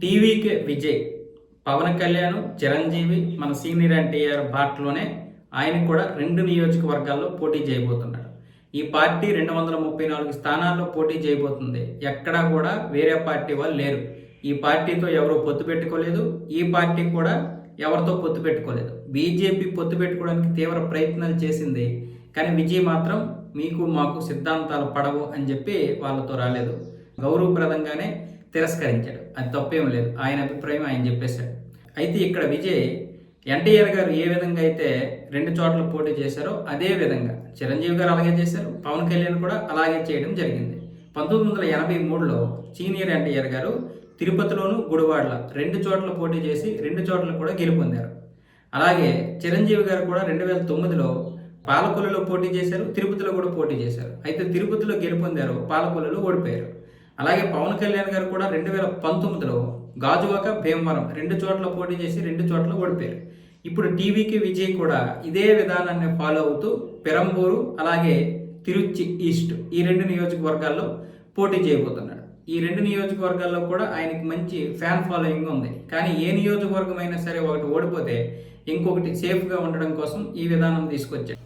TVK Vijay Pawan Kalyan Chiranjeevi మన senior NTR బాటలోనే ఆయన కూడా 2 నియోజకవర్గాల్లో పోటీ చేయబోతున్నాడు. ఈ పార్టీ 234 స్థానాల్లో పోటీ చేయబోతుంది. ఎక్కడా కూడా వేరే పార్టీ వాళ్ళు లేరు. ఈ పార్టీతో ఎవరు పొత్తు పెట్టుకోలేదు. ఈ పార్టీ కూడా ఎవరితో పొత్తు పెట్టుకోలేదు. బీజేపీ పొత్తు పెట్టుకోవడానికి తీవ్ర ప్రయత్నాలు చేసింది. కానీ విజయ్ మాత్రం మీకు మాకు సిద్ధాంతాలు పడవు అని చెప్పి వాళ్ళతో రాలేదు. గౌరవప్రదంగానే తిరస్కరించాడు. అది తప్పేం లేదు. ఆయన అభిప్రాయం ఆయన చెప్పేశాడు. అయితే ఇక్కడ విజయ్ ఎన్టీఆర్ గారు ఏ విధంగా అయితే 2 చోట్ల పోటీ చేశారో అదే విధంగా చిరంజీవి గారు అలాగే చేశారు. పవన్ కళ్యాణ్ కూడా అలాగే చేయడం జరిగింది. 1983లో సీనియర్ ఎన్టీఆర్ గారు తిరుపతిలోను గుడివాడల 2 చోట్ల పోటీ చేసి 2 చోట్ల కూడా గెలుపొందారు. అలాగే చిరంజీవి గారు కూడా 2009లో పాలకొల్లులో పోటీ చేశారు. తిరుపతిలో కూడా పోటీ చేశారు. అయితే తిరుపతిలో గెలుపొందారు, పాలకొల్లులో ఓడిపోయారు. అలాగే పవన్ కళ్యాణ్ గారు కూడా 2019లో గాజువాక, భీమవరం 2 చోట్ల పోటీ చేసి 2 చోట్ల ఓడిపోయారు. ఇప్పుడు టీవీకి విజయ్ కూడా ఇదే విధానాన్ని ఫాలో అవుతూ పెరంబూరు అలాగే తిరుచి ఈస్ట్ ఈ 2 నియోజకవర్గాల్లో పోటీ చేయబోతున్నాడు. ఈ 2 నియోజకవర్గాల్లో కూడా ఆయనకి మంచి ఫ్యాన్ ఫాలోయింగ్ ఉంది. కానీ ఏ నియోజకవర్గం అయినా సరే ఒకటి ఓడిపోతే ఇంకొకటి సేఫ్గా ఉండడం కోసం ఈ విధానం తీసుకొచ్చాడు.